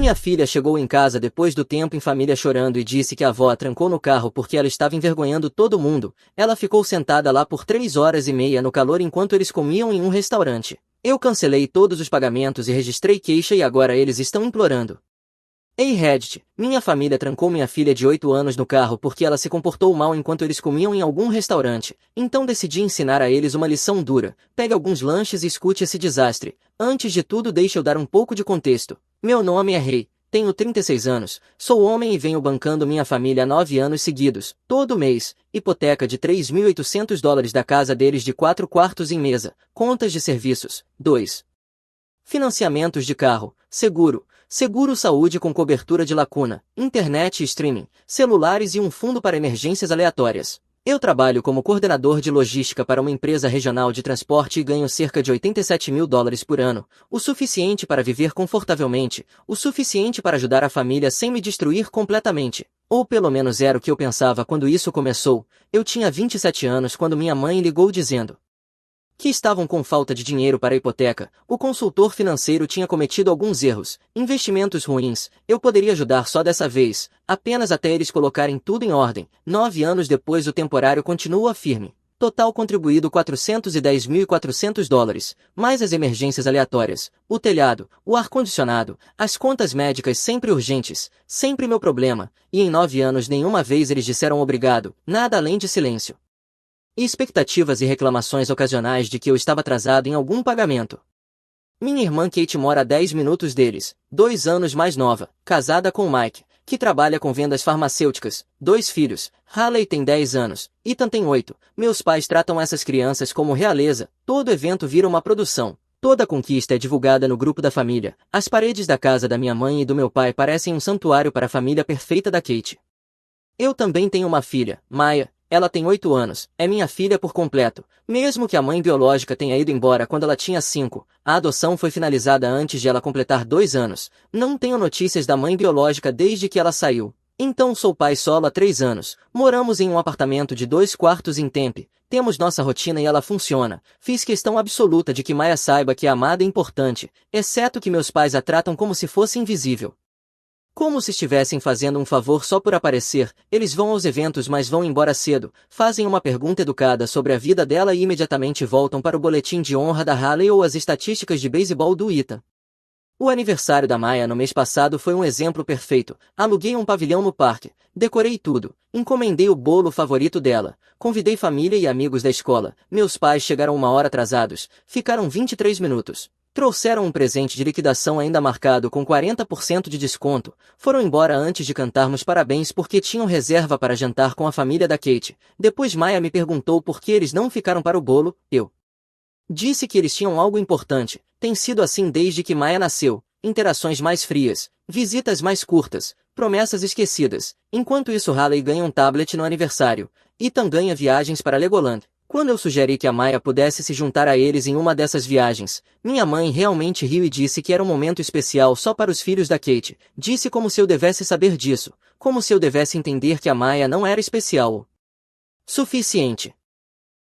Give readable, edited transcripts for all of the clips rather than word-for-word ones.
Minha filha chegou em casa depois do tempo em família chorando e disse que a avó a trancou no carro porque ela estava envergonhando todo mundo. Ela ficou sentada lá por 3 horas e meia no calor enquanto eles comiam em um restaurante. Eu cancelei todos os pagamentos e registrei queixa e agora eles estão implorando. Ei Reddit, minha família trancou minha filha de 8 anos no carro porque ela se comportou mal enquanto eles comiam em algum restaurante, então decidi ensinar a eles uma lição dura. Pegue alguns lanches e escute esse desastre. Antes de tudo deixe eu dar um pouco de contexto. Meu nome é Rei, tenho 36 anos, sou homem e venho bancando minha família há 9 anos seguidos, todo mês, hipoteca de $3.800 da casa deles de 4 quartos em mesa, contas de serviços, 2. Financiamentos de carro, seguro-saúde com cobertura de lacuna, internet e streaming, celulares e um fundo para emergências aleatórias. Eu trabalho como coordenador de logística para uma empresa regional de transporte e ganho cerca de $87.000 por ano, o suficiente para viver confortavelmente, o suficiente para ajudar a família sem me destruir completamente. Ou pelo menos era o que eu pensava quando isso começou. Eu tinha 27 anos quando minha mãe ligou dizendo que estavam com falta de dinheiro para a hipoteca. O consultor financeiro tinha cometido alguns erros, investimentos ruins. Eu poderia ajudar só dessa vez, apenas até eles colocarem tudo em ordem. 9 anos depois o temporário continua firme. Total contribuído $410.400, mais as emergências aleatórias, o telhado, o ar-condicionado, as contas médicas sempre urgentes, sempre meu problema, e em 9 anos nenhuma vez eles disseram obrigado, nada além de silêncio. E expectativas e reclamações ocasionais de que eu estava atrasado em algum pagamento. Minha irmã Kate mora a 10 minutos deles, 2 anos mais nova, casada com Mike, que trabalha com vendas farmacêuticas, 2 filhos, Haley tem 10 anos, Ethan tem 8, meus pais tratam essas crianças como realeza, todo evento vira uma produção, toda conquista é divulgada no grupo da família, as paredes da casa da minha mãe e do meu pai parecem um santuário para a família perfeita da Kate. Eu também tenho uma filha, Maya. Ela tem 8 anos, é minha filha por completo, mesmo que a mãe biológica tenha ido embora quando ela tinha 5, a adoção foi finalizada antes de ela completar 2 anos, não tenho notícias da mãe biológica desde que ela saiu. Então sou pai solo há 3 anos, moramos em um apartamento de 2 quartos em Tempe, temos nossa rotina e ela funciona, fiz questão absoluta de que Maya saiba que é amada e importante, exceto que meus pais a tratam como se fosse invisível. Como se estivessem fazendo um favor só por aparecer, eles vão aos eventos mas vão embora cedo, fazem uma pergunta educada sobre a vida dela e imediatamente voltam para o boletim de honra da Haley ou as estatísticas de beisebol do Ethan. O aniversário da Maya no mês passado foi um exemplo perfeito, aluguei um pavilhão no parque, decorei tudo, encomendei o bolo favorito dela, convidei família e amigos da escola, meus pais chegaram 1 hora atrasados, ficaram 23 minutos. Trouxeram um presente de liquidação ainda marcado com 40% de desconto, foram embora antes de cantarmos parabéns porque tinham reserva para jantar com a família da Kate. Depois Maya me perguntou por que eles não ficaram para o bolo, eu disse que eles tinham algo importante, tem sido assim desde que Maya nasceu, interações mais frias, visitas mais curtas, promessas esquecidas. Enquanto isso Haley ganha um tablet no aniversário, Ethan ganha viagens para Legoland. Quando eu sugeri que a Maya pudesse se juntar a eles em uma dessas viagens, minha mãe realmente riu e disse que era um momento especial só para os filhos da Kate. Disse como se eu devesse saber disso, como se eu devesse entender que a Maya não era especial o suficiente.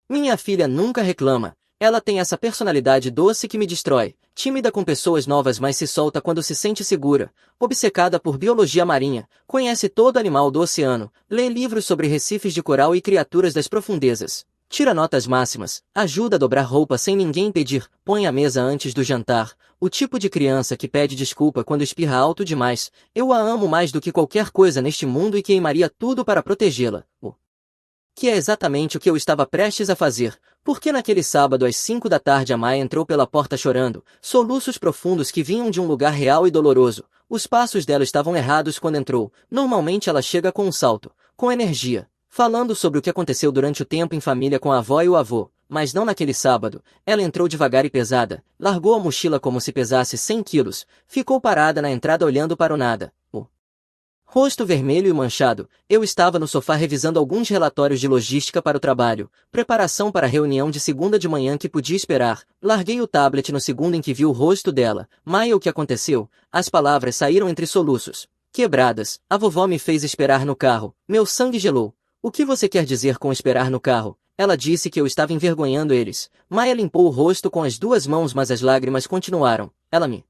Minha filha nunca reclama, ela tem essa personalidade doce que me destrói, tímida com pessoas novas mas se solta quando se sente segura, obcecada por biologia marinha, conhece todo animal do oceano, lê livros sobre recifes de coral e criaturas das profundezas. Tira notas máximas, ajuda a dobrar roupa sem ninguém pedir, põe a mesa antes do jantar, o tipo de criança que pede desculpa quando espirra alto demais. Eu a amo mais do que qualquer coisa neste mundo e queimaria tudo para protegê-la. O que é exatamente o que eu estava prestes a fazer, porque naquele sábado às 5 da tarde a Maya entrou pela porta chorando, soluços profundos que vinham de um lugar real e doloroso. Os passos dela estavam errados quando entrou, normalmente ela chega com um salto, com energia, falando sobre o que aconteceu durante o tempo em família com a avó e o avô, mas não naquele sábado. Ela entrou devagar e pesada, largou a mochila como se pesasse 100 quilos, ficou parada na entrada olhando para o nada. O rosto vermelho e manchado, eu estava no sofá revisando alguns relatórios de logística para o trabalho, preparação para a reunião de segunda de manhã que podia esperar. Larguei o tablet no segundo em que vi o rosto dela. Maya, o que aconteceu? As palavras saíram entre soluços. Quebradas, a vovó me fez esperar no carro, meu sangue gelou. O que você quer dizer com esperar no carro? Ela disse que eu estava envergonhando eles. Maya limpou o rosto com as 2 mãos mas as lágrimas continuaram. Ela me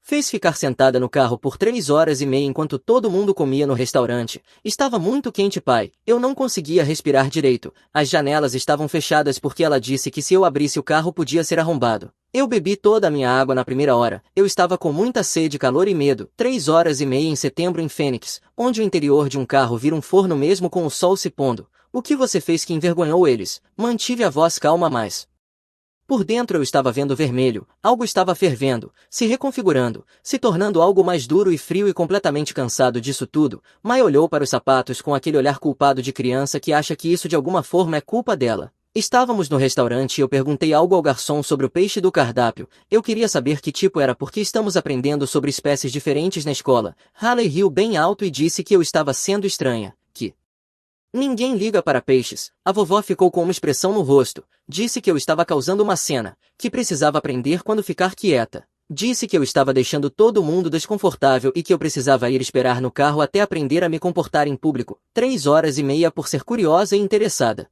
Fez ficar sentada no carro por 3 horas e meia enquanto todo mundo comia no restaurante. Estava muito quente, pai. Eu não conseguia respirar direito. As janelas estavam fechadas porque ela disse que se eu abrisse o carro podia ser arrombado. Eu bebi toda a minha água na primeira hora. Eu estava com muita sede, calor e medo. 3 horas e meia em setembro em Phoenix, onde o interior de um carro vira um forno mesmo com o sol se pondo. O que você fez que envergonhou eles? Mantive a voz calma mais. Por dentro eu estava vendo vermelho, algo estava fervendo, se reconfigurando, se tornando algo mais duro e frio e completamente cansado disso tudo. Mai olhou para os sapatos com aquele olhar culpado de criança que acha que isso de alguma forma é culpa dela. Estávamos no restaurante e eu perguntei algo ao garçom sobre o peixe do cardápio. Eu queria saber que tipo era porque estamos aprendendo sobre espécies diferentes na escola. Haley riu bem alto e disse que eu estava sendo estranha, que ninguém liga para peixes. A vovó ficou com uma expressão no rosto. Disse que eu estava causando uma cena, que precisava aprender quando ficar quieta. Disse que eu estava deixando todo mundo desconfortável e que eu precisava ir esperar no carro até aprender a me comportar em público. 3 horas e meia por ser curiosa e interessada.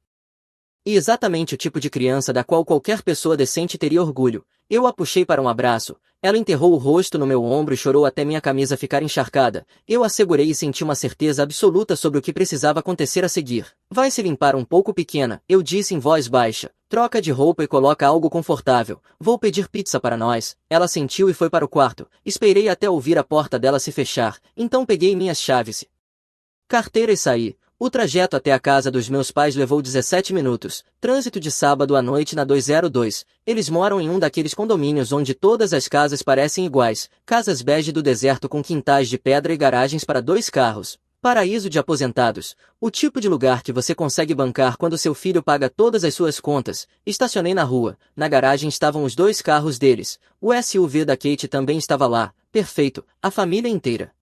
E exatamente o tipo de criança da qual qualquer pessoa decente teria orgulho. Eu a puxei para um abraço. Ela enterrou o rosto no meu ombro e chorou até minha camisa ficar encharcada. Eu a segurei e senti uma certeza absoluta sobre o que precisava acontecer a seguir. Vai se limpar um pouco, pequena, eu disse em voz baixa. Troca de roupa e coloca algo confortável. Vou pedir pizza para nós. Ela sentiu e foi para o quarto. Esperei até ouvir a porta dela se fechar. Então peguei minhas chaves, carteira e saí. O trajeto até a casa dos meus pais levou 17 minutos. Trânsito de sábado à noite na 202. Eles moram em um daqueles condomínios onde todas as casas parecem iguais. Casas bege do deserto com quintais de pedra e garagens para 2 carros. Paraíso de aposentados. O tipo de lugar que você consegue bancar quando seu filho paga todas as suas contas. Estacionei na rua. Na garagem estavam os 2 carros deles. O SUV da Kate também estava lá. Perfeito. A família inteira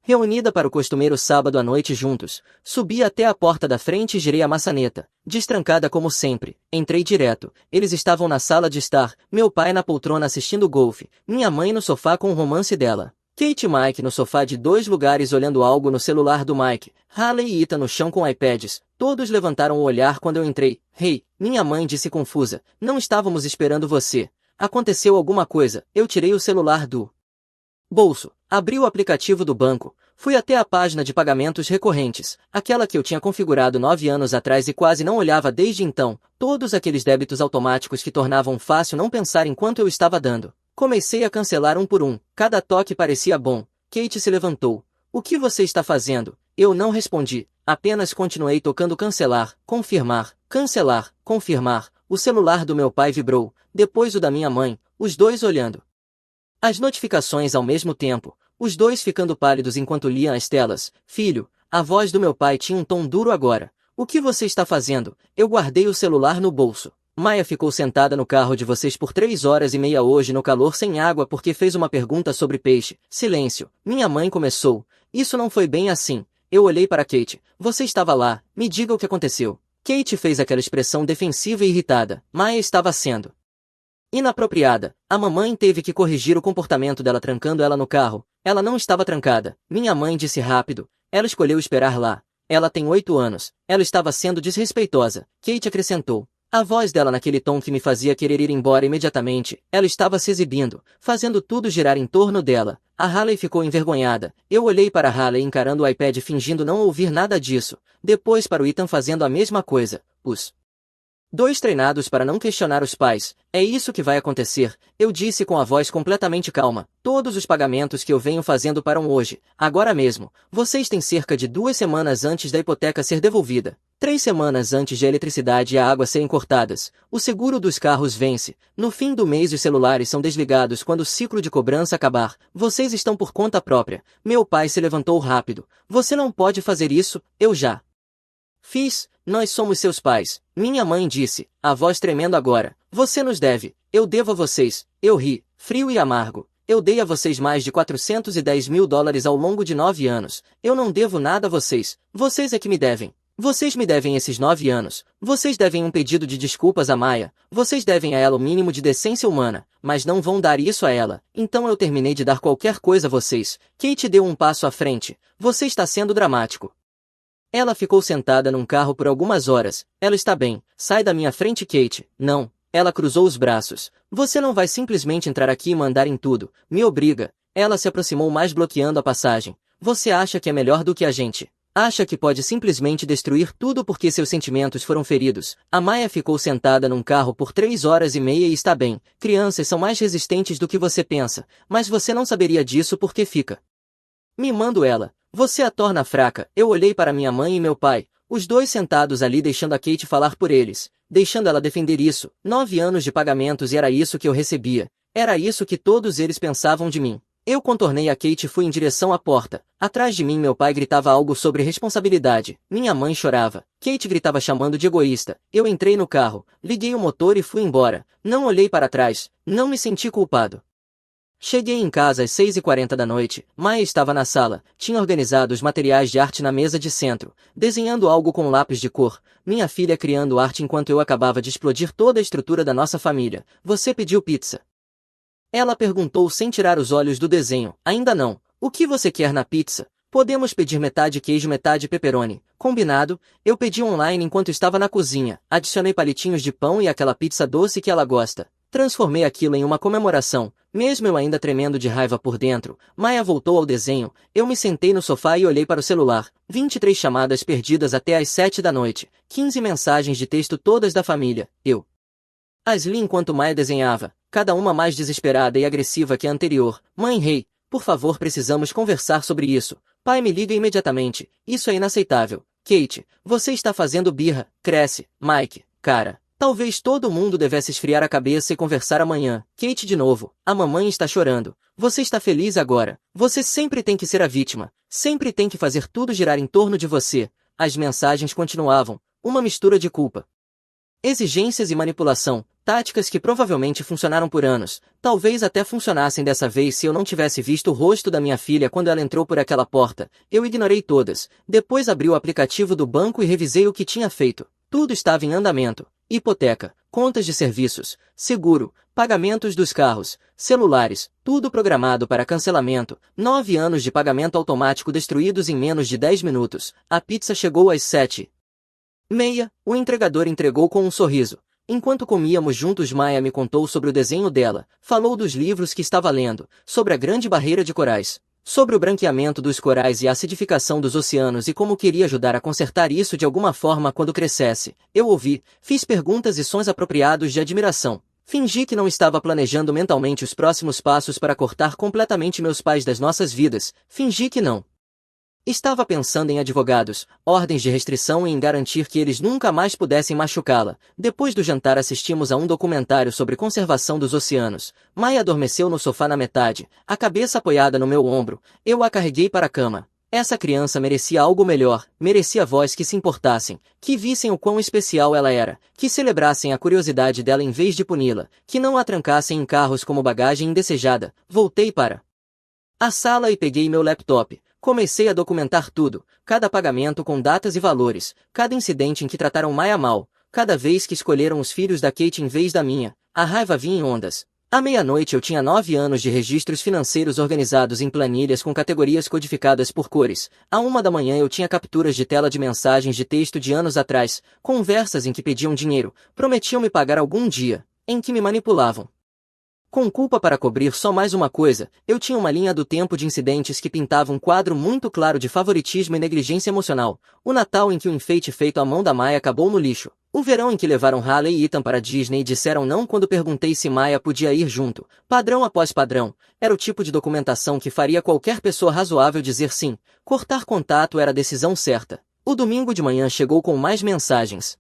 reunida para o costumeiro sábado à noite juntos. Subi até a porta da frente e girei a maçaneta. Destrancada como sempre. Entrei direto. Eles estavam na sala de estar, meu pai na poltrona assistindo golfe, minha mãe no sofá com o romance dela. Kate e Mike no sofá de 2 lugares olhando algo no celular do Mike. Haley e Ethan no chão com iPads. Todos levantaram o olhar quando eu entrei. Hey, minha mãe disse confusa. Não estávamos esperando você. Aconteceu alguma coisa. Eu tirei o celular do bolso. Abri o aplicativo do banco. Fui até a página de pagamentos recorrentes, aquela que eu tinha configurado 9 anos atrás e quase não olhava desde então, todos aqueles débitos automáticos que tornavam fácil não pensar em quanto eu estava dando. Comecei a cancelar um por um, cada toque parecia bom. Kate se levantou. O que você está fazendo? Eu não respondi, apenas continuei tocando cancelar, confirmar, cancelar, confirmar. O celular do meu pai vibrou, depois o da minha mãe, os dois olhando as notificações ao mesmo tempo, os dois ficando pálidos enquanto liam as telas. Filho, a voz do meu pai tinha um tom duro agora. O que você está fazendo? Eu guardei o celular no bolso. Maia ficou sentada no carro de vocês por 3 horas e meia hoje no calor sem água porque fez uma pergunta sobre peixe. Silêncio. Minha mãe começou. Isso não foi bem assim. Eu olhei para Kate. Você estava lá. Me diga o que aconteceu. Kate fez aquela expressão defensiva e irritada. Maia estava sendo inapropriada. A mamãe teve que corrigir o comportamento dela trancando ela no carro. Ela não estava trancada. Minha mãe disse rápido. Ela escolheu esperar lá. Ela tem 8 anos. Ela estava sendo desrespeitosa. Kate acrescentou. A voz dela naquele tom que me fazia querer ir embora imediatamente. Ela estava se exibindo, fazendo tudo girar em torno dela. A Haley ficou envergonhada. Eu olhei para Haley encarando o iPad fingindo não ouvir nada disso. Depois para o Ethan fazendo a mesma coisa. Os dois treinados para não questionar os pais. É isso que vai acontecer, eu disse com a voz completamente calma. Todos os pagamentos que eu venho fazendo param hoje, agora mesmo. Vocês têm cerca de 2 semanas antes da hipoteca ser devolvida. 3 semanas antes de a eletricidade e a água serem cortadas. O seguro dos carros vence. No fim do mês os celulares são desligados quando o ciclo de cobrança acabar. Vocês estão por conta própria. Meu pai se levantou rápido. Você não pode fazer isso, eu já fiz. Nós somos seus pais. Minha mãe disse, a voz tremendo agora. Você nos deve. Eu devo a vocês. Eu ri, frio e amargo. Eu dei a vocês mais de 410 mil dólares ao longo de 9 anos. Eu não devo nada a vocês. Vocês é que me devem. Vocês me devem esses 9 anos. Vocês devem um pedido de desculpas a Maia. Vocês devem a ela o mínimo de decência humana. Mas não vão dar isso a ela. Então eu terminei de dar qualquer coisa a vocês. Kate deu um passo à frente. Você está sendo dramático. Ela ficou sentada num carro por algumas horas. Ela está bem. Sai da minha frente, Kate. Não. Ela cruzou os braços. Você não vai simplesmente entrar aqui e mandar em tudo. Me obriga. Ela se aproximou mais bloqueando a passagem. Você acha que é melhor do que a gente? Acha que pode simplesmente destruir tudo porque seus sentimentos foram feridos? A Maya ficou sentada num carro por 3 horas e meia e está bem. Crianças são mais resistentes do que você pensa, mas você não saberia disso porque fica mimando ela. Você a torna fraca. Eu olhei para minha mãe e meu pai, os dois sentados ali deixando a Kate falar por eles, deixando ela defender isso. 9 anos de pagamentos e era isso que eu recebia. Era isso que todos eles pensavam de mim. Eu contornei a Kate e fui em direção à porta. Atrás de mim meu pai gritava algo sobre responsabilidade. Minha mãe chorava. Kate gritava chamando de egoísta. Eu entrei no carro, liguei o motor e fui embora. Não olhei para trás. Não me senti culpado. Cheguei em casa às 6h40 da noite. Maya estava na sala. Tinha organizado os materiais de arte na mesa de centro, desenhando algo com lápis de cor. Minha filha criando arte enquanto eu acabava de explodir toda a estrutura da nossa família. Você pediu pizza? Ela perguntou sem tirar os olhos do desenho. Ainda não. O que você quer na pizza? Podemos pedir metade queijo, metade pepperoni. Combinado? Eu pedi online enquanto estava na cozinha. Adicionei palitinhos de pão e aquela pizza doce que ela gosta. Transformei aquilo em uma comemoração. Mesmo eu ainda tremendo de raiva por dentro, Maya voltou ao desenho. Eu me sentei no sofá e olhei para o celular. 23 chamadas perdidas até às 7 da noite. 15 mensagens de texto todas da família. Eu as li enquanto Maya desenhava, cada uma mais desesperada e agressiva que a anterior. Mãe Rei, por favor, precisamos conversar sobre isso. Pai, me liga imediatamente. Isso é inaceitável. Kate, você está fazendo birra. Cresce. Mike, cara. Talvez todo mundo devesse esfriar a cabeça e conversar amanhã. Kate de novo. A mamãe está chorando. Você está feliz agora. Você sempre tem que ser a vítima. Sempre tem que fazer tudo girar em torno de você. As mensagens continuavam. Uma mistura de culpa, exigências e manipulação, táticas que provavelmente funcionaram por anos, talvez até funcionassem dessa vez se eu não tivesse visto o rosto da minha filha quando ela entrou por aquela porta. Eu ignorei todas, depois abri o aplicativo do banco e revisei o que tinha feito. Tudo estava em andamento. Hipoteca, contas de serviços, seguro, pagamentos dos carros, celulares, tudo programado para cancelamento. 9 anos de pagamento automático destruídos em menos de 10 minutos. A pizza chegou às 7h30. O entregador entregou com um sorriso. Enquanto comíamos juntos, Maya me contou sobre o desenho dela, falou dos livros que estava lendo, sobre a grande barreira de corais, sobre o branqueamento dos corais e a acidificação dos oceanos e como queria ajudar a consertar isso de alguma forma quando crescesse. Eu ouvi, fiz perguntas e sons apropriados de admiração. Fingi que não estava planejando mentalmente os próximos passos para cortar completamente meus pais das nossas vidas. Fingi que não estava pensando em advogados, ordens de restrição e em garantir que eles nunca mais pudessem machucá-la. Depois do jantar assistimos a um documentário sobre conservação dos oceanos. Maya adormeceu no sofá na metade, a cabeça apoiada no meu ombro. Eu a carreguei para a cama. Essa criança merecia algo melhor, merecia voz que se importassem, que vissem o quão especial ela era, que celebrassem a curiosidade dela em vez de puni-la, que não a trancassem em carros como bagagem indesejada. Voltei para a sala e peguei meu laptop. Comecei a documentar tudo, cada pagamento com datas e valores, cada incidente em que trataram Maya mal, cada vez que escolheram os filhos da Kate em vez da minha. A raiva vinha em ondas. À meia-noite eu tinha 9 anos de registros financeiros organizados em planilhas com categorias codificadas por cores. À 1 da manhã eu tinha capturas de tela de mensagens de texto de anos atrás, conversas em que pediam dinheiro, prometiam me pagar algum dia, em que me manipulavam. Com culpa para cobrir só mais uma coisa, eu tinha uma linha do tempo de incidentes que pintava um quadro muito claro de favoritismo e negligência emocional. O Natal em que o enfeite feito à mão da Maya acabou no lixo. O verão em que levaram Halle e Ethan para a Disney e disseram não quando perguntei se Maya podia ir junto. Padrão após padrão. Era o tipo de documentação que faria qualquer pessoa razoável dizer sim. Cortar contato era a decisão certa. O domingo de manhã chegou com mais mensagens.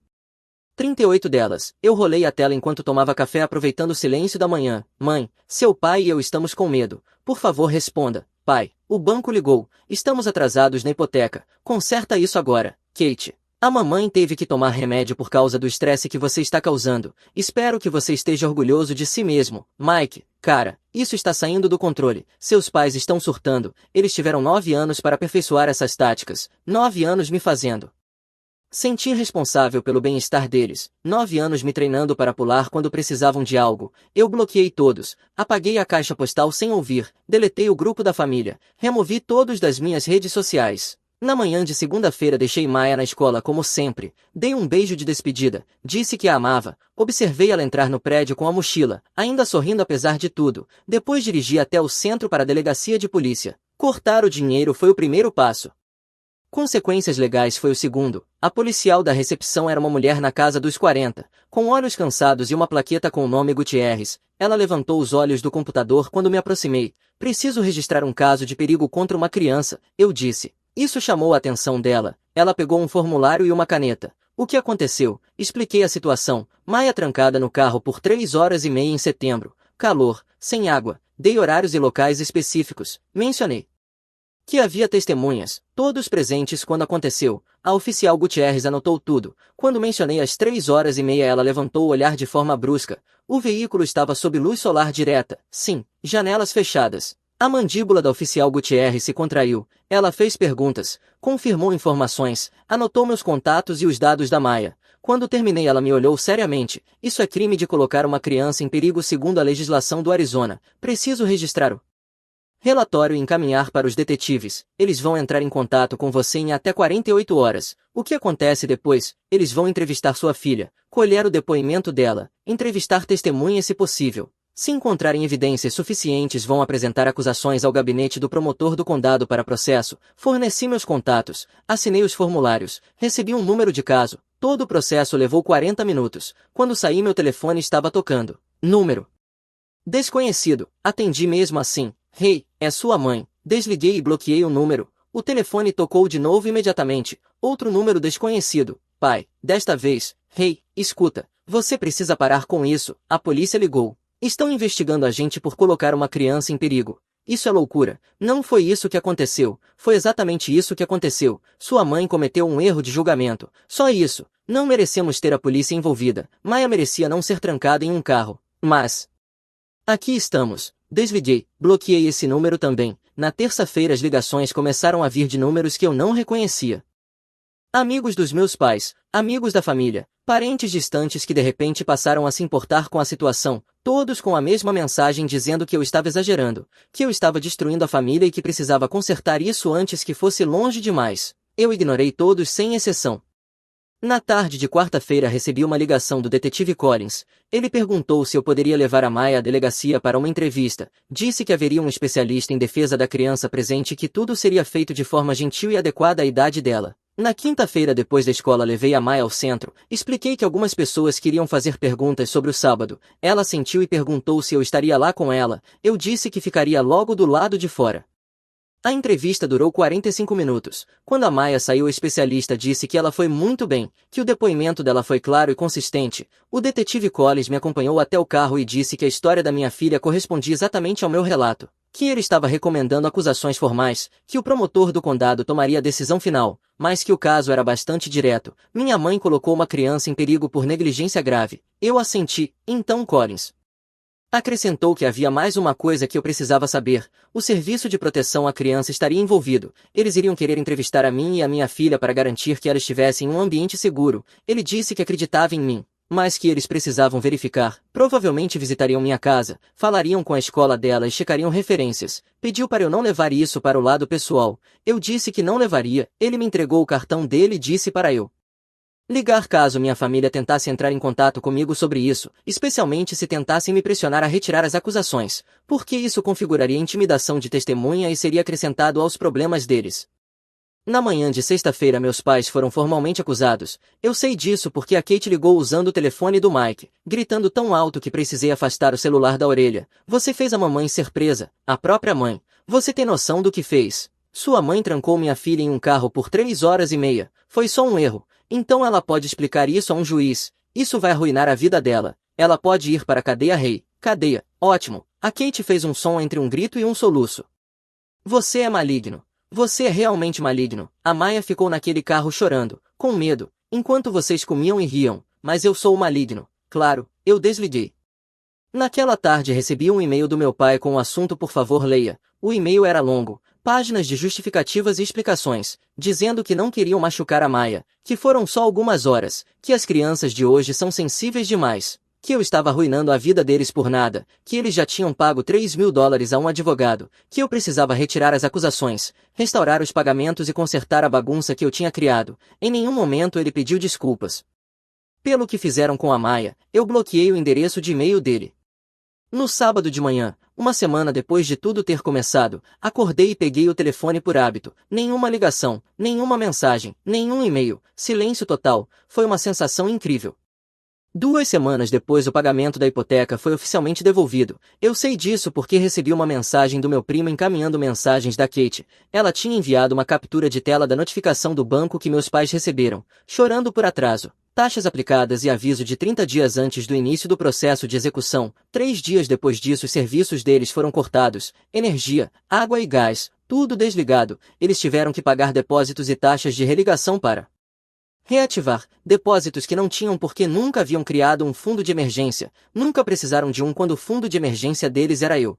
38 delas. Eu rolei a tela enquanto tomava café aproveitando o silêncio da manhã. Mãe, seu pai e eu estamos com medo. Por favor, responda. Pai, o banco ligou. Estamos atrasados na hipoteca. Conserta isso agora. Kate, a mamãe teve que tomar remédio por causa do estresse que você está causando. Espero que você esteja orgulhoso de si mesmo. Mike, cara, isso está saindo do controle. Seus pais estão surtando. Eles tiveram 9 anos para aperfeiçoar essas táticas. 9 anos me fazendo sentir responsável pelo bem-estar deles. 9 anos me treinando para pular quando precisavam de algo. Eu bloqueei todos. Apaguei a caixa postal sem ouvir. Deletei o grupo da família. Removi todos das minhas redes sociais. Na manhã de segunda-feira deixei Maia na escola como sempre, dei um beijo de despedida, disse que a amava, observei ela entrar no prédio com a mochila, ainda sorrindo apesar de tudo, depois dirigi até o centro para a delegacia de polícia. Cortar o dinheiro foi o primeiro passo. Consequências legais foi o segundo. A policial da recepção era uma mulher na casa dos 40, com olhos cansados e uma plaqueta com o nome Gutierrez. Ela levantou os olhos do computador quando me aproximei. Preciso registrar um caso de perigo contra uma criança, eu disse. Isso chamou a atenção dela. Ela pegou um formulário e uma caneta. O que aconteceu? Expliquei a situação. Maia trancada no carro por 3 horas e meia em setembro. Calor, sem água. Dei horários e locais específicos. Mencionei que havia testemunhas, todos presentes quando aconteceu. A oficial Gutierrez anotou tudo. Quando mencionei as 3 horas e meia, ela levantou o olhar de forma brusca. O veículo estava sob luz solar direta. Sim, janelas fechadas. A mandíbula da oficial Gutierrez se contraiu. Ela fez perguntas, confirmou informações, anotou meus contatos e os dados da Maia. Quando terminei, ela me olhou seriamente. Isso é crime de colocar uma criança em perigo segundo a legislação do Arizona. Preciso registrar o relatório e encaminhar para os detetives. Eles vão entrar em contato com você em até 48 horas. O que acontece depois? Eles vão entrevistar sua filha, colher o depoimento dela, entrevistar testemunhas se possível. Se encontrarem evidências suficientes, vão apresentar acusações ao gabinete do promotor do condado para processo. Forneci meus contatos, assinei os formulários, recebi um número de caso. Todo o processo levou 40 minutos. Quando saí, meu telefone estava tocando. Número desconhecido. Atendi mesmo assim. Hey, é sua mãe. Desliguei e bloqueei o número. O telefone tocou de novo imediatamente. Outro número desconhecido. Pai, desta vez. Hey, escuta. Você precisa parar com isso. A polícia ligou. Estão investigando a gente por colocar uma criança em perigo. Isso é loucura. Não foi isso que aconteceu. Foi exatamente isso que aconteceu. Sua mãe cometeu um erro de julgamento. Só isso. Não merecemos ter a polícia envolvida. Maia merecia não ser trancada em um carro. Mas aqui estamos. Desliguei, bloqueei esse número também. Na terça-feira as ligações começaram a vir de números que eu não reconhecia. Amigos dos meus pais, amigos da família, parentes distantes que de repente passaram a se importar com a situação, todos com a mesma mensagem dizendo que eu estava exagerando, que eu estava destruindo a família e que precisava consertar isso antes que fosse longe demais. Eu ignorei todos sem exceção. Na tarde de quarta-feira recebi uma ligação do detetive Collins. Ele perguntou se eu poderia levar a Maia à delegacia para uma entrevista. Disse que haveria um especialista em defesa da criança presente e que tudo seria feito de forma gentil e adequada à idade dela. Na quinta-feira depois da escola levei a Maia ao centro. Expliquei que algumas pessoas queriam fazer perguntas sobre o sábado. Ela assentiu e perguntou se eu estaria lá com ela. Eu disse que ficaria logo do lado de fora. A entrevista durou 45 minutos. Quando a Maia saiu, o especialista disse que ela foi muito bem, que o depoimento dela foi claro e consistente. O detetive Collins me acompanhou até o carro e disse que a história da minha filha correspondia exatamente ao meu relato, que ele estava recomendando acusações formais, que o promotor do condado tomaria a decisão final, mas que o caso era bastante direto. Minha mãe colocou uma criança em perigo por negligência grave. Eu assenti. Então Collins acrescentou que havia mais uma coisa que eu precisava saber. O serviço de proteção à criança estaria envolvido. Eles iriam querer entrevistar a mim e a minha filha para garantir que ela estivesse em um ambiente seguro. Ele disse que acreditava em mim, mas que eles precisavam verificar. Provavelmente visitariam minha casa, falariam com a escola dela e checariam referências. Pediu para eu não levar isso para o lado pessoal. Eu disse que não levaria. Ele me entregou o cartão dele e disse para eu ligar caso minha família tentasse entrar em contato comigo sobre isso, especialmente se tentassem me pressionar a retirar as acusações, porque isso configuraria intimidação de testemunha e seria acrescentado aos problemas deles. Na manhã de sexta-feira meus pais foram formalmente acusados. Eu sei disso porque a Kate ligou usando o telefone do Mike, gritando tão alto que precisei afastar o celular da orelha. Você fez a mamãe ser presa, a própria mãe. Você tem noção do que fez? Sua mãe trancou minha filha em um carro por 3 horas e meia. Foi só um erro. Então ela pode explicar isso a um juiz. Isso vai arruinar a vida dela. Ela pode ir para a cadeia rei. Cadeia. Ótimo. A Kate fez um som entre um grito e um soluço. Você é maligno. Você é realmente maligno. A Maia ficou naquele carro chorando, com medo, enquanto vocês comiam e riam. Mas eu sou o maligno. Claro, eu desliguei. Naquela tarde recebi um e-mail do meu pai com o assunto por favor leia. O e-mail era longo. Páginas de justificativas e explicações, dizendo que não queriam machucar a Maia, que foram só algumas horas, que as crianças de hoje são sensíveis demais, que eu estava arruinando a vida deles por nada, que eles já tinham pago $3.000 a um advogado, que eu precisava retirar as acusações, restaurar os pagamentos e consertar a bagunça que eu tinha criado. Em nenhum momento ele pediu desculpas. Pelo que fizeram com a Maia, eu bloqueei o endereço de e-mail dele. No sábado de manhã, uma semana depois de tudo ter começado, acordei e peguei o telefone por hábito. Nenhuma ligação, nenhuma mensagem, nenhum e-mail, silêncio total. Foi uma sensação incrível. 2 semanas depois o pagamento da hipoteca foi oficialmente devolvido. Eu sei disso porque recebi uma mensagem do meu primo encaminhando mensagens da Kate. Ela tinha enviado uma captura de tela da notificação do banco que meus pais receberam, chorando por atraso, taxas aplicadas e aviso de 30 dias antes do início do processo de execução. 3 dias depois disso os serviços deles foram cortados, energia, água e gás, tudo desligado. Eles tiveram que pagar depósitos e taxas de religação para reativar depósitos que não tinham porque nunca haviam criado um fundo de emergência, nunca precisaram de um quando o fundo de emergência deles era eu.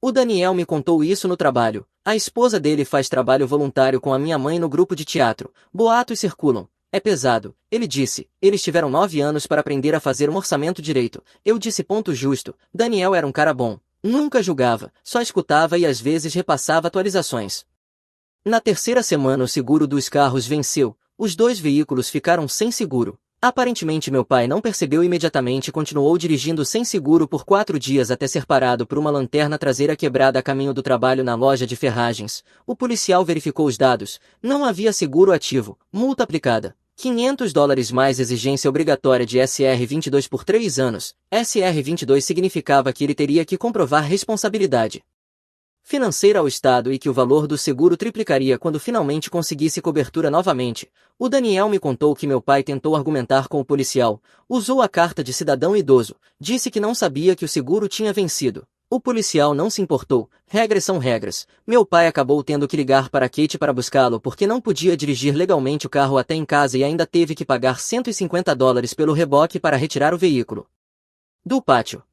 O Daniel me contou isso no trabalho. A esposa dele faz trabalho voluntário com a minha mãe no grupo de teatro. Boatos circulam. É pesado, ele disse. Eles tiveram 9 anos para aprender a fazer um orçamento direito. Eu disse ponto justo. Daniel era um cara bom. Nunca julgava, só escutava e às vezes repassava atualizações. Na terceira semana o seguro dos carros venceu. Os 2 veículos ficaram sem seguro. Aparentemente meu pai não percebeu imediatamente e continuou dirigindo sem seguro por 4 dias até ser parado por uma lanterna traseira quebrada a caminho do trabalho na loja de ferragens. O policial verificou os dados. Não havia seguro ativo. Multa aplicada. $500 mais exigência obrigatória de SR22 por 3 anos. SR22 significava que ele teria que comprovar responsabilidade financeira ao Estado e que o valor do seguro triplicaria quando finalmente conseguisse cobertura novamente. O Daniel me contou que meu pai tentou argumentar com o policial, usou a carta de cidadão idoso, disse que não sabia que o seguro tinha vencido. O policial não se importou, regras são regras. Meu pai acabou tendo que ligar para Kate para buscá-lo porque não podia dirigir legalmente o carro até em casa e ainda teve que pagar $150 pelo reboque para retirar o veículo do pátio.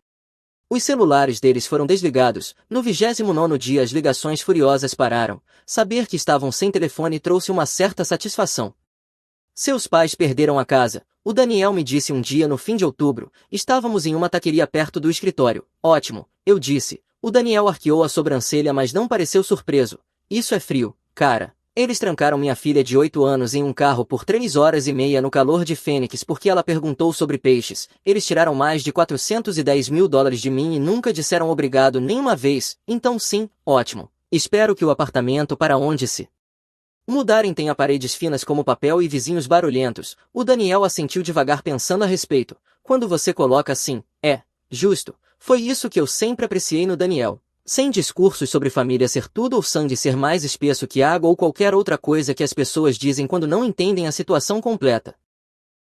Os celulares deles foram desligados. No 29º dia as ligações furiosas pararam. Saber que estavam sem telefone trouxe uma certa satisfação. Seus pais perderam a casa. O Daniel me disse um dia no fim de outubro. Estávamos em uma taqueria perto do escritório. Ótimo, eu disse. O Daniel arqueou a sobrancelha mas não pareceu surpreso. Isso é frio, cara. Eles trancaram minha filha de 8 anos em um carro por 3 horas e meia no calor de Fênix porque ela perguntou sobre peixes. Eles tiraram mais de $410.000 de mim e nunca disseram obrigado nenhuma vez. Então sim, ótimo. Espero que o apartamento para onde se mudarem tenha paredes finas como papel e vizinhos barulhentos. O Daniel assentiu devagar pensando a respeito. Quando você coloca assim, é justo. Foi isso que eu sempre apreciei no Daniel. Sem discursos sobre família ser tudo ou sangue ser mais espesso que água ou qualquer outra coisa que as pessoas dizem quando não entendem a situação completa.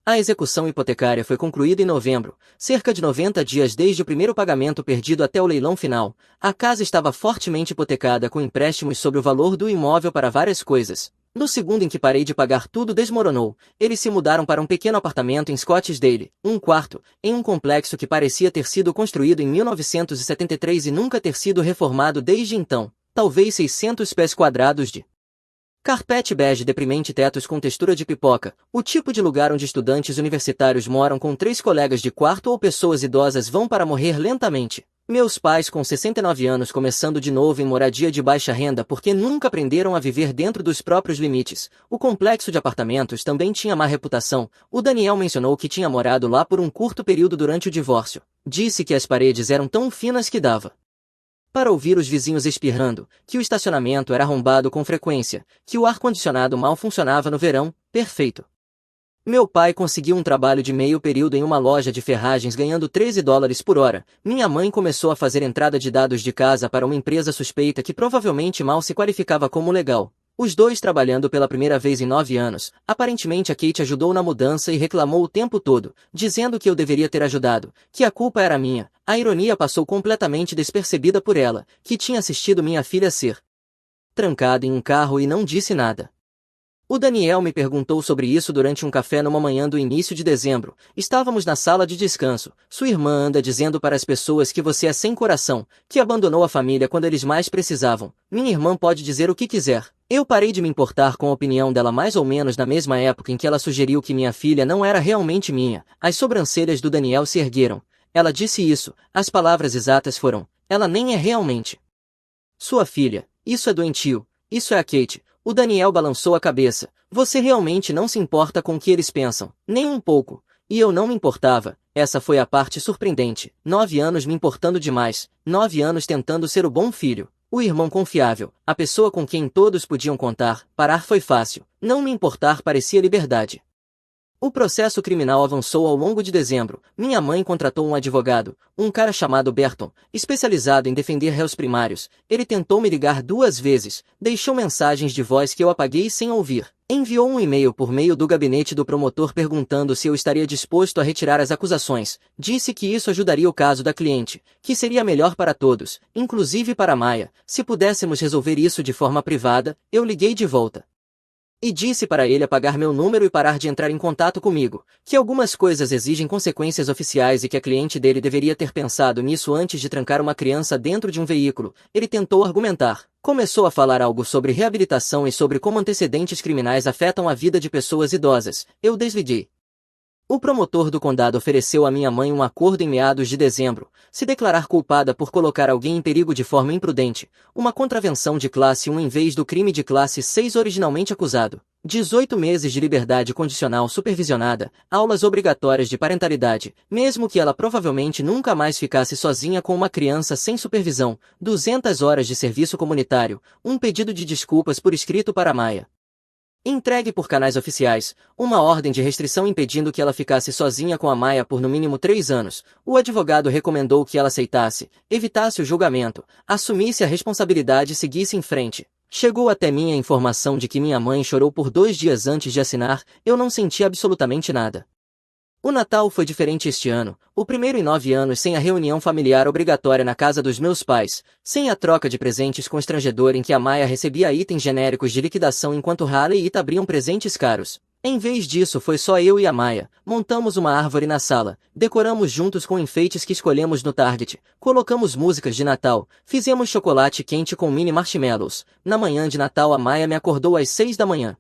A execução hipotecária foi concluída em novembro, cerca de 90 dias desde o primeiro pagamento perdido até o leilão final. A casa estava fortemente hipotecada com empréstimos sobre o valor do imóvel para várias coisas. No segundo em que parei de pagar tudo desmoronou. Eles se mudaram para um pequeno apartamento em Scottsdale, um quarto, em um complexo que parecia ter sido construído em 1973 e nunca ter sido reformado desde então. Talvez 600 pés quadrados de carpete bege deprimente, tetos com textura de pipoca, o tipo de lugar onde estudantes universitários moram com 3 colegas de quarto ou pessoas idosas vão para morrer lentamente. Meus pais com 69 anos começando de novo em moradia de baixa renda porque nunca aprenderam a viver dentro dos próprios limites. O complexo de apartamentos também tinha má reputação. O Daniel mencionou que tinha morado lá por um curto período durante o divórcio. Disse que as paredes eram tão finas que dava para ouvir os vizinhos espirrando, que o estacionamento era arrombado com frequência, que o ar-condicionado mal funcionava no verão. Perfeito. Meu pai conseguiu um trabalho de meio período em uma loja de ferragens ganhando $13 por hora. Minha mãe começou a fazer entrada de dados de casa para uma empresa suspeita que provavelmente mal se qualificava como legal. Os dois trabalhando pela primeira vez em 9 anos. Aparentemente a Kate ajudou na mudança e reclamou o tempo todo, dizendo que eu deveria ter ajudado, que a culpa era minha. A ironia passou completamente despercebida por ela, que tinha assistido minha filha ser trancada em um carro e não disse nada. O Daniel me perguntou sobre isso durante um café numa manhã do início de dezembro. Estávamos na sala de descanso. Sua irmã anda dizendo para as pessoas que você é sem coração, que abandonou a família quando eles mais precisavam. Minha irmã pode dizer o que quiser. Eu parei de me importar com a opinião dela mais ou menos na mesma época em que ela sugeriu que minha filha não era realmente minha. As sobrancelhas do Daniel se ergueram. Ela disse isso. As palavras exatas foram: ela nem é realmente sua filha. Isso é doentio. Isso é a Kate. O Daniel balançou a cabeça. Você realmente não se importa com o que eles pensam, nem um pouco. E eu não me importava. Essa foi a parte surpreendente. 9 anos me importando demais. 9 anos tentando ser o bom filho. O irmão confiável. A pessoa com quem todos podiam contar. Parar foi fácil. Não me importar parecia liberdade. O processo criminal avançou ao longo de dezembro. Minha mãe contratou um advogado, um cara chamado Berton, especializado em defender réus primários. Ele tentou me ligar 2 vezes, deixou mensagens de voz que eu apaguei sem ouvir. Enviou um e-mail por meio do gabinete do promotor perguntando se eu estaria disposto a retirar as acusações. Disse que isso ajudaria o caso da cliente, que seria melhor para todos, inclusive para Maia. Se pudéssemos resolver isso de forma privada, eu liguei de volta. E disse para ele apagar meu número e parar de entrar em contato comigo, que algumas coisas exigem consequências oficiais e que a cliente dele deveria ter pensado nisso antes de trancar uma criança dentro de um veículo. Ele tentou argumentar. Começou a falar algo sobre reabilitação e sobre como antecedentes criminais afetam a vida de pessoas idosas. Eu desliguei. O promotor do condado ofereceu à minha mãe um acordo em meados de dezembro, se declarar culpada por colocar alguém em perigo de forma imprudente, uma contravenção de classe 1 em vez do crime de classe 6 originalmente acusado, 18 meses de liberdade condicional supervisionada, aulas obrigatórias de parentalidade, mesmo que ela provavelmente nunca mais ficasse sozinha com uma criança sem supervisão, 200 horas de serviço comunitário, um pedido de desculpas por escrito para Maia. Entregue por canais oficiais, uma ordem de restrição impedindo que ela ficasse sozinha com a Maia por no mínimo 3 anos. O advogado recomendou que ela aceitasse, evitasse o julgamento, assumisse a responsabilidade e seguisse em frente. Chegou até mim a informação de que minha mãe chorou por 2 dias antes de assinar. Eu não senti absolutamente nada. O Natal foi diferente este ano, o primeiro em 9 anos sem a reunião familiar obrigatória na casa dos meus pais, sem a troca de presentes constrangedor em que a Maia recebia itens genéricos de liquidação enquanto Harley e Ita abriam presentes caros. Em vez disso foi só eu e a Maia. Montamos uma árvore na sala, decoramos juntos com enfeites que escolhemos no Target, colocamos músicas de Natal, fizemos chocolate quente com mini marshmallows. Na manhã de Natal a Maia me acordou às 6 da manhã.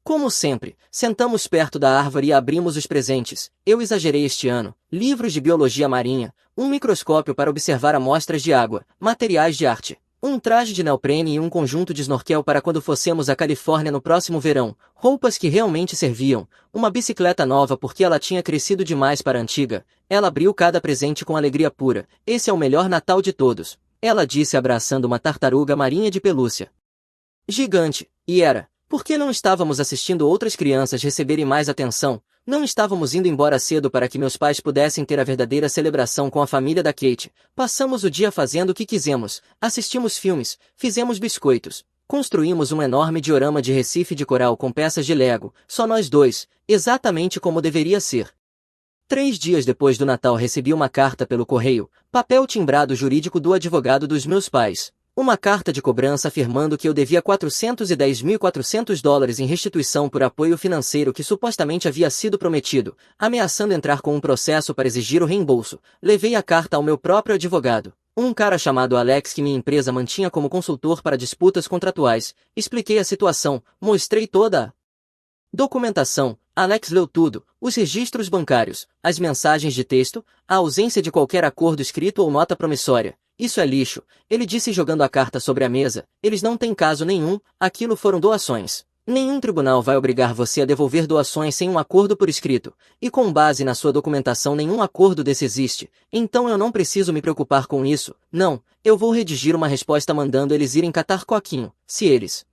Como sempre, sentamos perto da árvore e abrimos os presentes. Eu exagerei este ano. Livros de biologia marinha, um microscópio para observar amostras de água, materiais de arte, um traje de neoprene e um conjunto de snorkel para quando fossemos à Califórnia no próximo verão, roupas que realmente serviam, uma bicicleta nova porque ela tinha crescido demais para a antiga. Ela abriu cada presente com alegria pura. Esse é o melhor Natal de todos, ela disse abraçando uma tartaruga marinha de pelúcia gigante, e era. Por que não estávamos assistindo outras crianças receberem mais atenção? Não estávamos indo embora cedo para que meus pais pudessem ter a verdadeira celebração com a família da Kate. Passamos o dia fazendo o que quisemos, assistimos filmes, fizemos biscoitos, construímos um enorme diorama de Recife de coral com peças de Lego, só nós dois, exatamente como deveria ser. 3 dias depois do Natal recebi uma carta pelo correio, papel timbrado jurídico do advogado dos meus pais. Uma carta de cobrança afirmando que eu devia $410.400 em restituição por apoio financeiro que supostamente havia sido prometido, ameaçando entrar com um processo para exigir o reembolso. Levei a carta ao meu próprio advogado, um cara chamado Alex que minha empresa mantinha como consultor para disputas contratuais. Expliquei a situação, mostrei toda a documentação. Alex leu tudo, os registros bancários, as mensagens de texto, a ausência de qualquer acordo escrito ou nota promissória. Isso é lixo, ele disse jogando a carta sobre a mesa. Eles não têm caso nenhum, aquilo foram doações. Nenhum tribunal vai obrigar você a devolver doações sem um acordo por escrito, e com base na sua documentação nenhum acordo desse existe, então eu não preciso me preocupar com isso. Não, eu vou redigir uma resposta mandando eles irem catar coquinho, se eles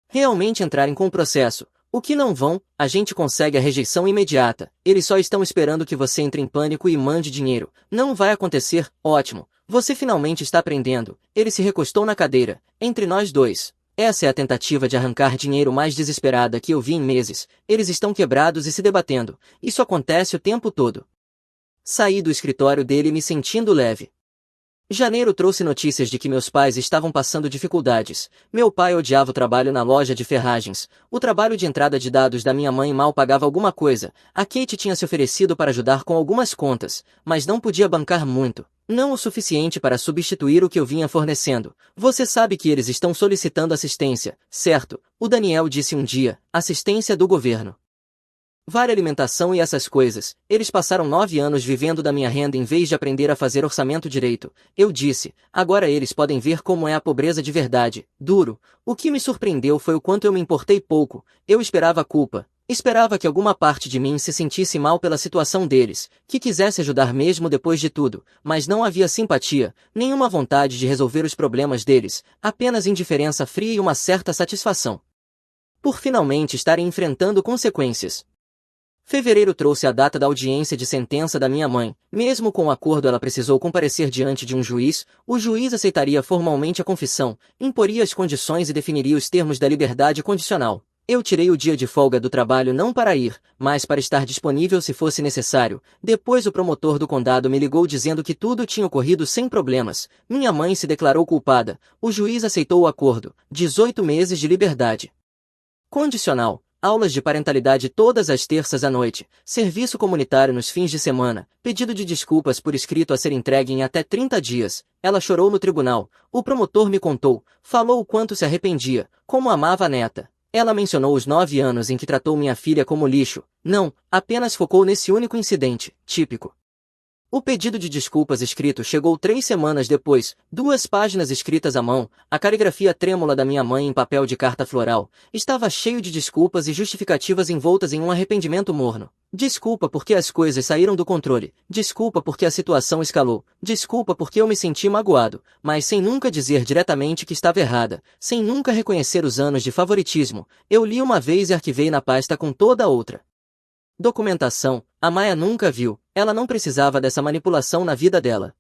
realmente entrarem com o processo. O que não vão, a gente consegue a rejeição imediata. Eles só estão esperando que você entre em pânico e mande dinheiro. Não vai acontecer, ótimo. Você finalmente está aprendendo. Ele se recostou na cadeira. Entre nós dois. Essa é a tentativa de arrancar dinheiro mais desesperada que eu vi em meses. Eles estão quebrados e se debatendo. Isso acontece o tempo todo. Saí do escritório dele me sentindo leve. Janeiro trouxe notícias de que meus pais estavam passando dificuldades. Meu pai odiava o trabalho na loja de ferragens. O trabalho de entrada de dados da minha mãe mal pagava alguma coisa. A Kate tinha se oferecido para ajudar com algumas contas, mas não podia bancar muito. Não o suficiente para substituir o que eu vinha fornecendo. Você sabe que eles estão solicitando assistência, certo? O Daniel disse um dia. Assistência do governo. Vale alimentação e essas coisas. Eles passaram 9 anos vivendo da minha renda em vez de aprender a fazer orçamento direito. Eu disse, agora eles podem ver como é a pobreza de verdade. Duro. O que me surpreendeu foi o quanto eu me importei pouco. Eu esperava culpa. Esperava que alguma parte de mim se sentisse mal pela situação deles, que quisesse ajudar mesmo depois de tudo, mas não havia simpatia, nenhuma vontade de resolver os problemas deles, apenas indiferença fria e uma certa satisfação por finalmente estarem enfrentando consequências. Fevereiro trouxe a data da audiência de sentença da minha mãe. Mesmo com o acordo, ela precisou comparecer diante de um juiz. O juiz aceitaria formalmente a confissão, imporia as condições e definiria os termos da liberdade condicional. Eu tirei o dia de folga do trabalho não para ir, mas para estar disponível se fosse necessário. Depois o promotor do condado me ligou dizendo que tudo tinha ocorrido sem problemas. Minha mãe se declarou culpada. O juiz aceitou o acordo. 18 meses de liberdade condicional. Aulas de parentalidade todas as terças à noite, serviço comunitário nos fins de semana, pedido de desculpas por escrito a ser entregue em até 30 dias. Ela chorou no tribunal. O promotor me contou, falou o quanto se arrependia, como amava a neta. Ela mencionou os 9 anos em que tratou minha filha como lixo. Não, apenas focou nesse único incidente, típico. O pedido de desculpas escrito chegou 3 semanas depois, 2 páginas escritas à mão, a caligrafia trêmula da minha mãe em papel de carta floral, estava cheio de desculpas e justificativas envoltas em um arrependimento morno. Desculpa porque as coisas saíram do controle, desculpa porque a situação escalou, desculpa porque eu me senti magoado, mas sem nunca dizer diretamente que estava errada, sem nunca reconhecer os anos de favoritismo. Eu li uma vez e arquivei na pasta com toda a outra documentação. A Maya nunca viu, ela não precisava dessa manipulação na vida dela.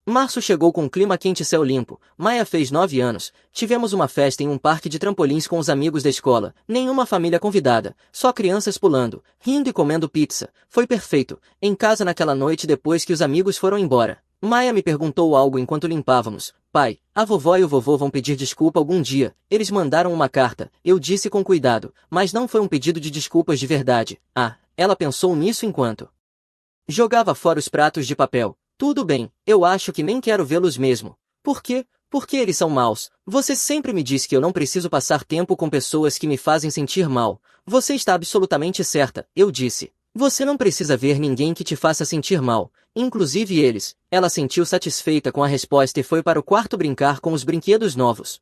Março chegou com clima quente e céu limpo. Maya fez 9 anos. Tivemos uma festa em um parque de trampolins com os amigos da escola. Nenhuma família convidada. Só crianças pulando, rindo e comendo pizza. Foi perfeito. Em casa naquela noite depois que os amigos foram embora. Maya me perguntou algo enquanto limpávamos. Pai, a vovó e o vovô vão pedir desculpa algum dia. Eles mandaram uma carta. Eu disse com cuidado, mas não foi um pedido de desculpas de verdade. Ela pensou nisso enquanto jogava fora os pratos de papel. Tudo bem, eu acho que nem quero vê-los mesmo. Por quê? Porque eles são maus. Você sempre me diz que eu não preciso passar tempo com pessoas que me fazem sentir mal. Você está absolutamente certa, eu disse. Você não precisa ver ninguém que te faça sentir mal, inclusive eles. Ela sentiu satisfeita com a resposta e foi para o quarto brincar com os brinquedos novos.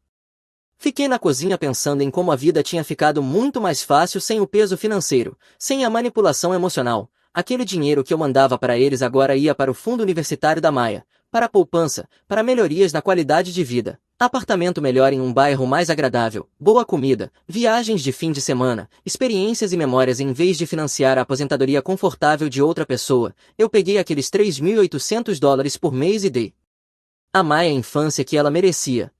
Fiquei na cozinha pensando em como a vida tinha ficado muito mais fácil sem o peso financeiro, sem a manipulação emocional. Aquele dinheiro que eu mandava para eles agora ia para o fundo universitário da Maya, para a poupança, para melhorias na qualidade de vida. Apartamento melhor em um bairro mais agradável, boa comida, viagens de fim de semana, experiências e memórias em vez de financiar a aposentadoria confortável de outra pessoa. Eu peguei aqueles $3.800 por mês e dei a Maya a infância que ela merecia.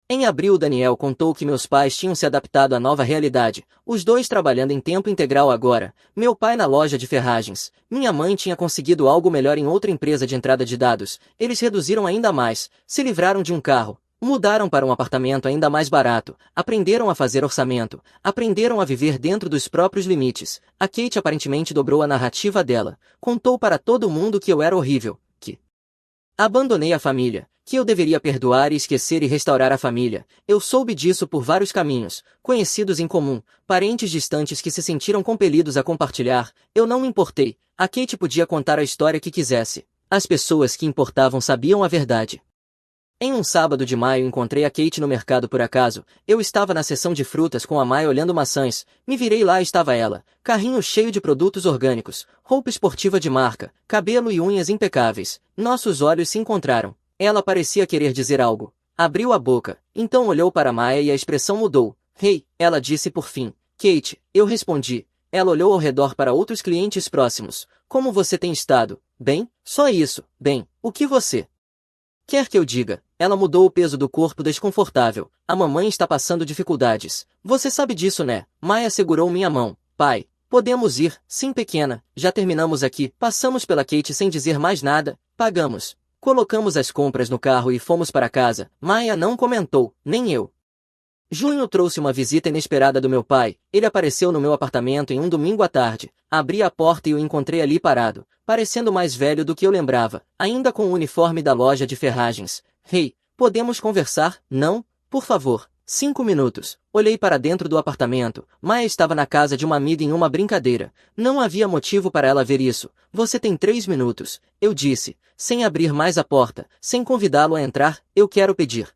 Em abril, Daniel contou que meus pais tinham se adaptado à nova realidade, os dois trabalhando em tempo integral agora, meu pai na loja de ferragens, minha mãe tinha conseguido algo melhor em outra empresa de entrada de dados. Eles reduziram ainda mais, se livraram de um carro, mudaram para um apartamento ainda mais barato, aprenderam a fazer orçamento, aprenderam a viver dentro dos próprios limites. A Kate aparentemente dobrou a narrativa dela, contou para todo mundo que eu era horrível, que abandonei a família, que eu deveria perdoar e esquecer e restaurar a família. Eu soube disso por vários caminhos, conhecidos em comum, parentes distantes que se sentiram compelidos a compartilhar. Eu não me importei. A Kate podia contar a história que quisesse. As pessoas que importavam sabiam a verdade. Em um sábado de maio encontrei a Kate no mercado por acaso. Eu estava na seção de frutas com a Maya olhando maçãs. Me virei lá e estava ela. Carrinho cheio de produtos orgânicos, roupa esportiva de marca, cabelo e unhas impecáveis. Nossos olhos se encontraram. Ela parecia querer dizer algo. Abriu a boca, então olhou para Maya e a expressão mudou. Hey, ela disse por fim. Kate, eu respondi. Ela olhou ao redor para outros clientes próximos. Como você tem estado? Bem? Só isso. Bem, o que você quer que eu diga? Ela mudou o peso do corpo desconfortável. A mamãe está passando dificuldades. Você sabe disso, né? Maya segurou minha mão. Pai, podemos ir? Sim, pequena. Já terminamos aqui. Passamos pela Kate sem dizer mais nada. Pagamos. Colocamos as compras no carro e fomos para casa. Maia não comentou, nem eu. Junho trouxe uma visita inesperada do meu pai. Ele apareceu no meu apartamento em um domingo à tarde. Abri a porta e o encontrei ali parado, parecendo mais velho do que eu lembrava, ainda com o uniforme da loja de ferragens. Hey, podemos conversar? Não? Por favor. 5 minutos. Olhei para dentro do apartamento. Maia estava na casa de uma amiga em uma brincadeira. Não havia motivo para ela ver isso. Você tem 3 minutos. Eu disse, sem abrir mais a porta, sem convidá-lo a entrar. Eu quero pedir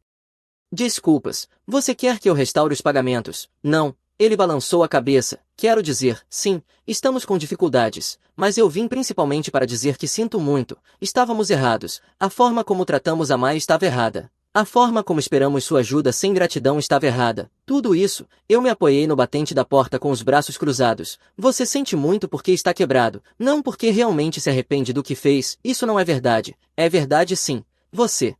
desculpas. Você quer que eu restaure os pagamentos? Não. Ele balançou a cabeça. Quero dizer, sim, estamos com dificuldades, mas eu vim principalmente para dizer que sinto muito. Estávamos errados. A forma como tratamos a Maia estava errada. A forma como esperamos sua ajuda sem gratidão estava errada. Tudo isso, eu me apoiei no batente da porta com os braços cruzados. Você sente muito porque está quebrado, não porque realmente se arrepende do que fez. Isso não é verdade. É verdade sim. Você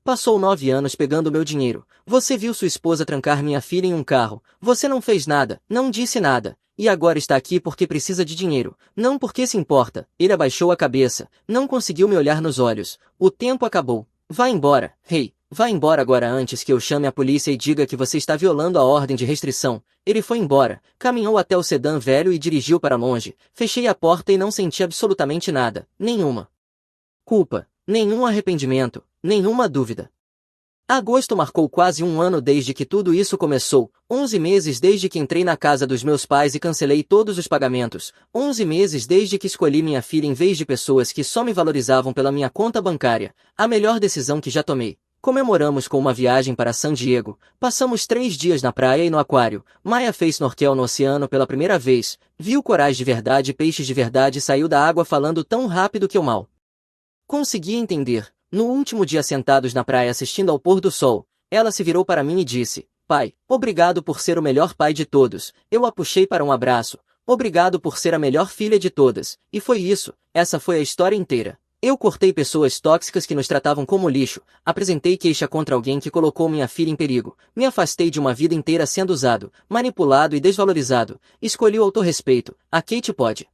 passou 9 anos pegando meu dinheiro. Você viu sua esposa trancar minha filha em um carro. Você não fez nada, não disse nada. E agora está aqui porque precisa de dinheiro. Não porque se importa. Ele abaixou a cabeça. Não conseguiu me olhar nos olhos. O tempo acabou. Vá embora, rei. Vá embora agora antes que eu chame a polícia e diga que você está violando a ordem de restrição. Ele foi embora, caminhou até o sedã velho e dirigiu para longe. Fechei a porta e não senti absolutamente nada. Nenhuma culpa, nenhum arrependimento, nenhuma dúvida. Agosto marcou quase um ano desde que tudo isso começou, 11 meses desde que entrei na casa dos meus pais e cancelei todos os pagamentos, 11 meses desde que escolhi minha filha em vez de pessoas que só me valorizavam pela minha conta bancária, a melhor decisão que já tomei. Comemoramos com uma viagem para San Diego, passamos 3 dias na praia e no aquário, Maia fez snorkel no oceano pela primeira vez, viu corais de verdade e peixes de verdade e saiu da água falando tão rápido que eu mal consegui entender. No último dia sentados na praia assistindo ao pôr do sol, ela se virou para mim e disse, pai, obrigado por ser o melhor pai de todos. Eu a puxei para um abraço. Obrigado por ser a melhor filha de todas. E foi isso, essa foi a história inteira. Eu cortei pessoas tóxicas que nos tratavam como lixo, apresentei queixa contra alguém que colocou minha filha em perigo, me afastei de uma vida inteira sendo usado, manipulado e desvalorizado, escolhi o autorrespeito. A Kate pode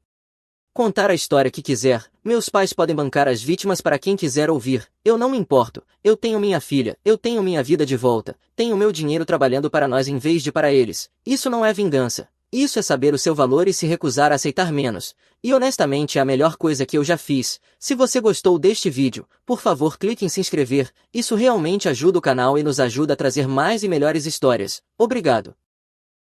contar a história que quiser, meus pais podem bancar as vítimas para quem quiser ouvir, eu não me importo, eu tenho minha filha, eu tenho minha vida de volta, tenho meu dinheiro trabalhando para nós em vez de para eles, isso não é vingança, isso é saber o seu valor e se recusar a aceitar menos, e honestamente é a melhor coisa que eu já fiz. Se você gostou deste vídeo, por favor clique em se inscrever, isso realmente ajuda o canal e nos ajuda a trazer mais e melhores histórias. Obrigado.